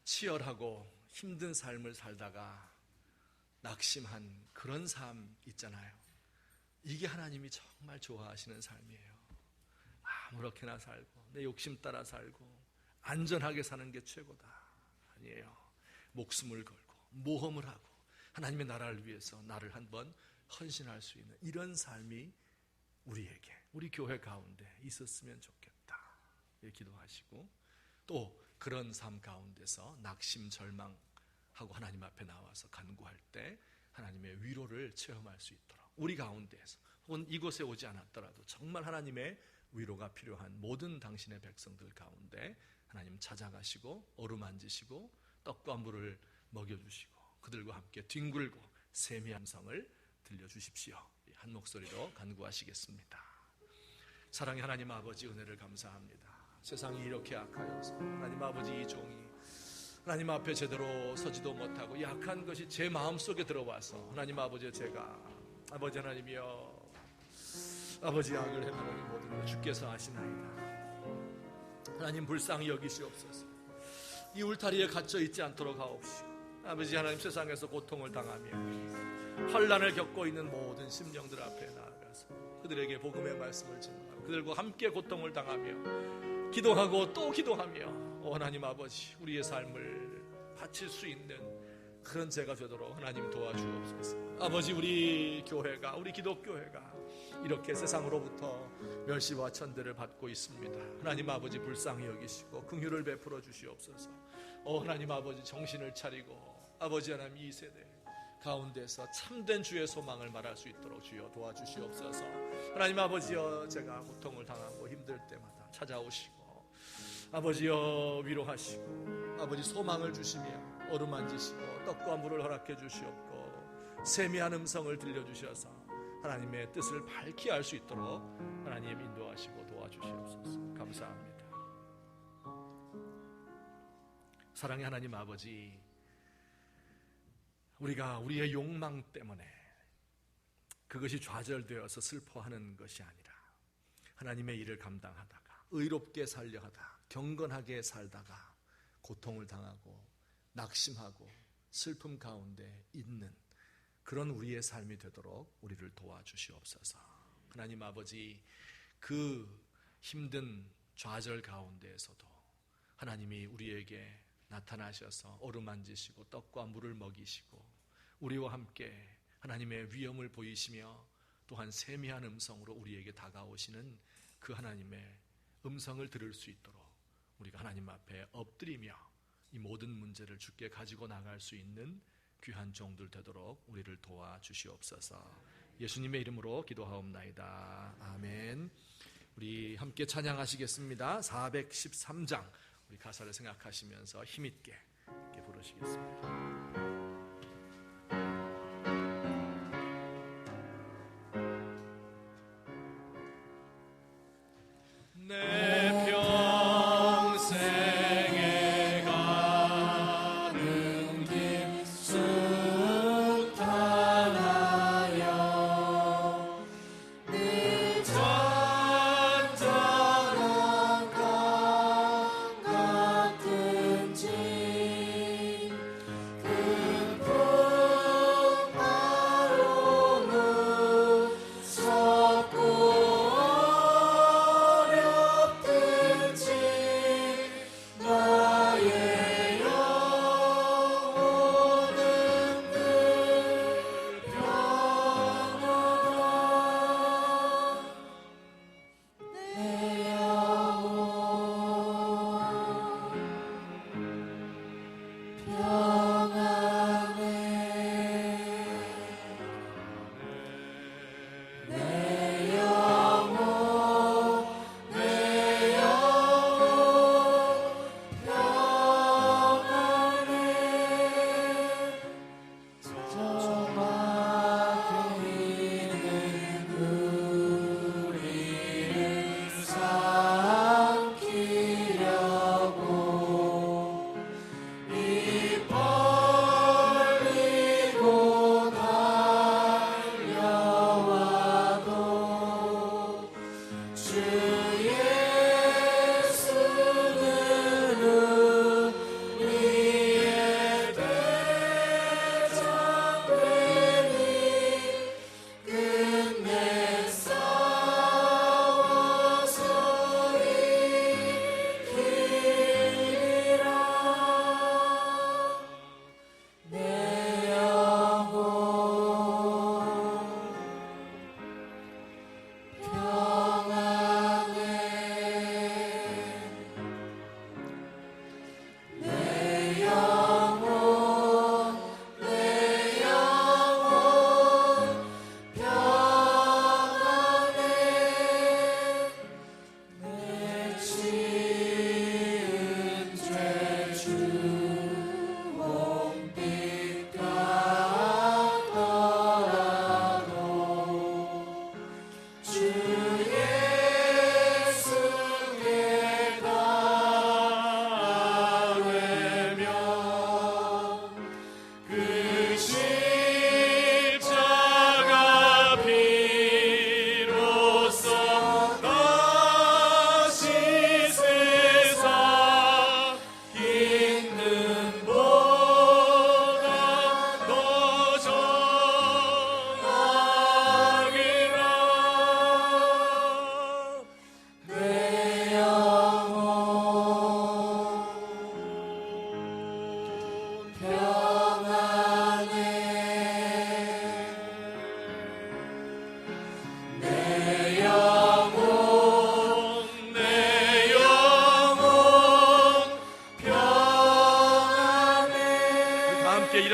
치열하고 힘든 삶을 살다가 낙심한 그런 삶 있잖아요. 이게 하나님이 정말 좋아하시는 삶이에요. 아무렇게나 살고 내 욕심 따라 살고 안전하게 사는 게 최고다. 아니에요. 목숨을 걸고 모험을 하고 하나님의 나라를 위해서 나를 한번 헌신할 수 있는 이런 삶이 우리에게, 우리 교회 가운데 있었으면 좋겠다. 기도하시고 또 그런 삶 가운데서 낙심 절망하고 하나님 앞에 나와서 간구할 때 하나님의 위로를 체험할 수 있도록 우리 가운데에서, 혹은 이곳에 오지 않았더라도 정말 하나님의 위로가 필요한 모든 당신의 백성들 가운데 하나님 찾아가시고 어루만지시고 떡과 물을 먹여주시고 그들과 함께 뒹굴고 세미한 성을 들려주십시오. 한 목소리로 간구하시겠습니다. 사랑의 하나님 아버지, 은혜를 감사합니다. 세상이 이렇게 악하여서 하나님 아버지, 이 종이 하나님 앞에 제대로 서지도 못하고 약한 것이 제 마음속에 들어와서 하나님 아버지, 제가 아버지 하나님이여 아버지 악을 행하는 모든 것 주께서 아시나이다. 하나님 불쌍히 여기시옵소서. 이 울타리에 갇혀 있지 않도록 하옵시고 아버지 하나님, 세상에서 고통을 당하며 환난을 겪고 있는 모든 심령들 앞에 나아가서 그들에게 복음의 말씀을 전하고 그들과 함께 고통을 당하며 기도하고 또 기도하며 하나님 아버지, 우리의 삶을 바칠 수 있는 그런 제가 되도록 하나님 도와주옵소서. 아버지, 우리 교회가, 우리 기독교회가 이렇게 세상으로부터 멸시와 천대를 받고 있습니다. 하나님 아버지, 불쌍히 여기시고 긍휼을 베풀어 주시옵소서. 하나님 아버지, 정신을 차리고 아버지 하나님, 이 세대 가운데서 참된 주의 소망을 말할 수 있도록 주여 도와주시옵소서. 하나님 아버지여, 제가 고통을 당하고 힘들 때마다 찾아오시고 아버지여 위로하시고 아버지 소망을 주시며 어루만지시고 떡과 물을 허락해 주시옵고 세미한 음성을 들려주셔서 하나님의 뜻을 밝히 알 수 있도록 하나님 인도하시고 도와주시옵소서. 감사합니다. 사랑의 하나님 아버지, 우리가 우리의 욕망 때문에 그것이 좌절되어서 슬퍼하는 것이 아니라 하나님의 일을 감당하다가 의롭게 살려 하다 경건하게 살다가 고통을 당하고 낙심하고 슬픔 가운데 있는 그런 우리의 삶이 되도록 우리를 도와주시옵소서. 하나님 아버지, 그 힘든 좌절 가운데에서도 하나님이 우리에게 나타나셔서 어루만지시고 떡과 물을 먹이시고 우리와 함께 하나님의 위엄을 보이시며 또한 세미한 음성으로 우리에게 다가오시는 그 하나님의 음성을 들을 수 있도록 우리가 하나님 앞에 엎드리며 이 모든 문제를 주께 가지고 나갈 수 있는 귀한 종들 되도록 우리를 도와주시옵소서. 예수님의 이름으로 기도하옵나이다. 아멘. 우리 함께 찬양하시겠습니다. 413장 우리 가사를 생각하시면서 힘있게 이렇게 부르시겠습니다.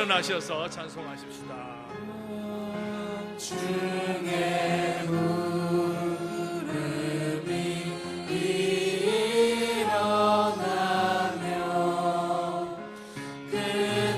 일어나셔서 찬송하십시다. 주의 부름이 일어나며 그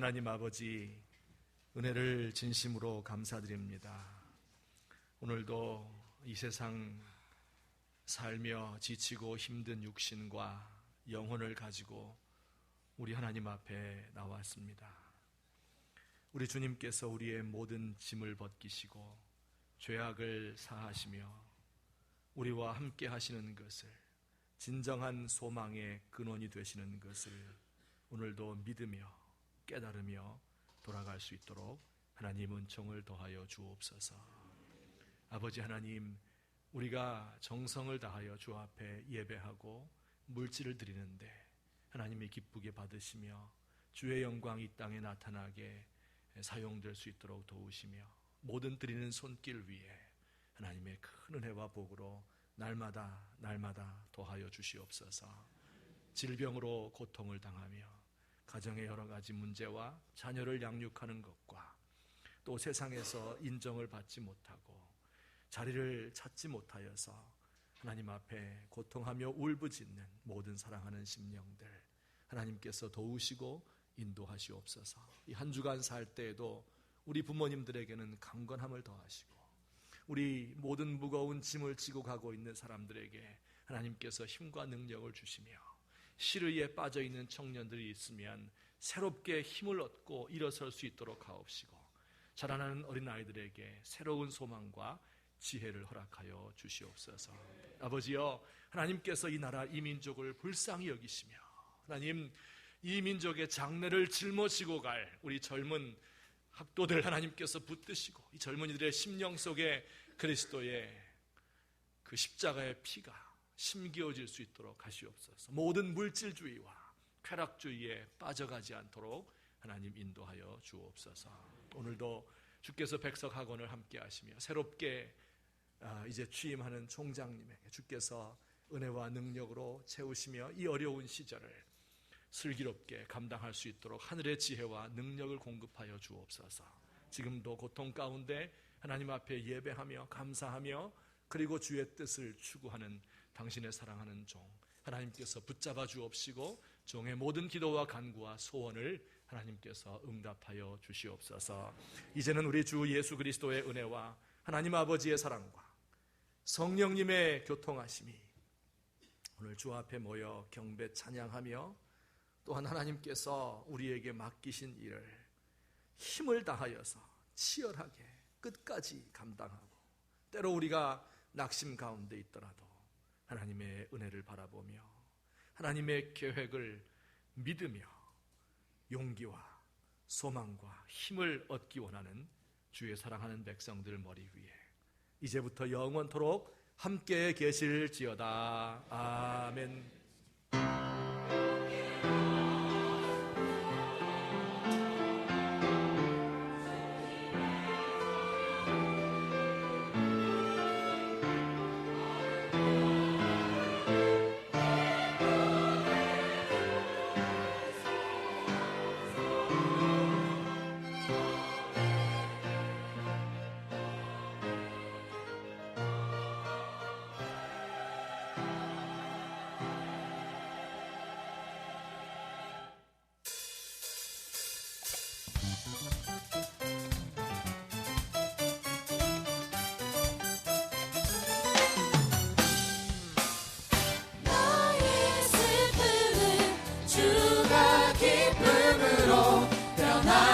하나님 아버지, 은혜를 진심으로 감사드립니다. 오늘도 이 세상 살며 지치고 힘든 육신과 영혼을 가지고 우리 하나님 앞에 나왔습니다. 우리 주님께서 우리의 모든 짐을 벗기시고 죄악을 사하시며 우리와 함께 하시는 것을, 진정한 소망의 근원이 되시는 것을 오늘도 믿으며 깨달으며 돌아갈 수 있도록 하나님 은총을 더하여 주옵소서. 아버지 하나님, 우리가 정성을 다하여 주 앞에 예배하고 물질을 드리는데 하나님이 기쁘게 받으시며 주의 영광이 이 땅에 나타나게 사용될 수 있도록 도우시며 모든 드리는 손길 위에 하나님의 큰 은혜와 복으로 날마다 더하여 주시옵소서. 질병으로 고통을 당하며 가정의 여러 가지 문제와 자녀를 양육하는 것과 또 세상에서 인정을 받지 못하고 자리를 찾지 못하여서 하나님 앞에 고통하며 울부짖는 모든 사랑하는 심령들 하나님께서 도우시고 인도하시옵소서. 이 한 주간 살 때에도 우리 부모님들에게는 강건함을 더하시고 우리 모든 무거운 짐을 지고 가고 있는 사람들에게 하나님께서 힘과 능력을 주시며 시르에 빠져있는 청년들이 있으면 새롭게 힘을 얻고 일어설 수 있도록 하옵시고 자라나는 어린아이들에게 새로운 소망과 지혜를 허락하여 주시옵소서. 아버지여, 하나님께서 이 나라 이 민족을 불쌍히 여기시며 하나님, 이 민족의 장래를 짊어지고 갈 우리 젊은 학도들 하나님께서 붙드시고 이 젊은이들의 심령 속에 그리스도의 그 십자가의 피가 심기어질 수 있도록 하시옵소서. 모든 물질주의와 쾌락주의에 빠져가지 않도록 하나님 인도하여 주옵소서. 오늘도 주께서 백석학원을 함께 하시며 새롭게 이제 취임하는 총장님에게 주께서 은혜와 능력으로 채우시며 이 어려운 시절을 슬기롭게 감당할 수 있도록 하늘의 지혜와 능력을 공급하여 주옵소서. 지금도 고통 가운데 하나님 앞에 예배하며 감사하며 그리고 주의 뜻을 추구하는 당신의 사랑하는 종 하나님께서 붙잡아 주옵시고 종의 모든 기도와 간구와 소원을 하나님께서 응답하여 주시옵소서. 이제는 우리 주 예수 그리스도의 은혜와 하나님 아버지의 사랑과 성령님의 교통하심이 오늘 주 앞에 모여 경배 찬양하며 또한 하나님께서 우리에게 맡기신 일을 힘을 다하여서 치열하게 끝까지 감당하고 때로 우리가 낙심 가운데 있더라도 하나님의 은혜를 바라보며 하나님의 계획을 믿으며 용기와 소망과 힘을 얻기 원하는 주의 사랑하는 백성들 머리 위에 이제부터 영원토록 함께 계실지어다. 아멘.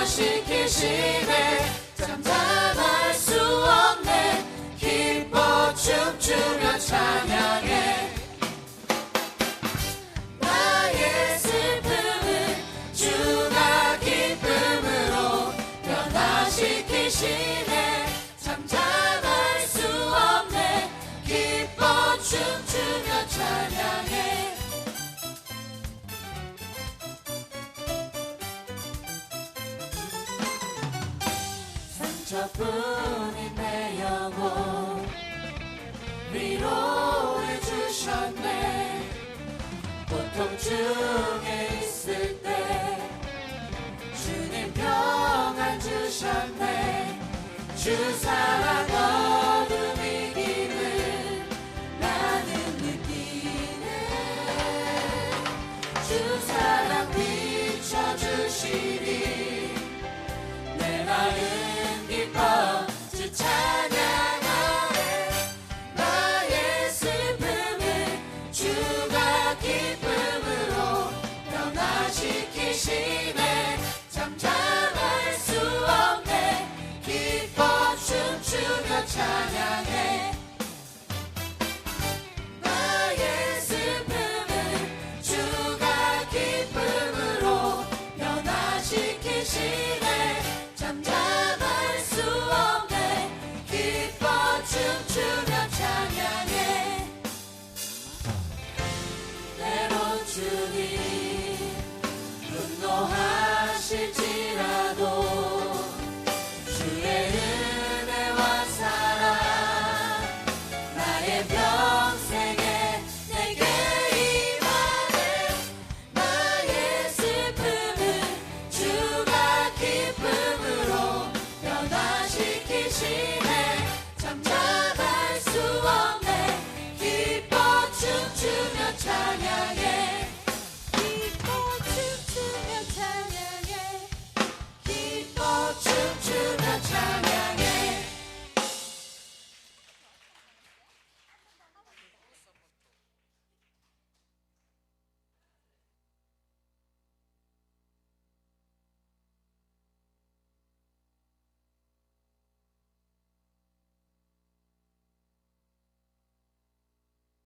시키시네 잠잠할 수 없네 기뻐 춤추며 찬양해 나의 슬픔을 주가 기쁨으로 변화시키시네 잠잠할 수 없네 기뻐 춤추며 찬양해 저뿐인 내 영혼 위로해 주셨네 고통 중에 있을 때 주님 평안 주셨네 주 사랑 어둠 이김을 나는 느끼네 주 사랑 비춰주시니 계시네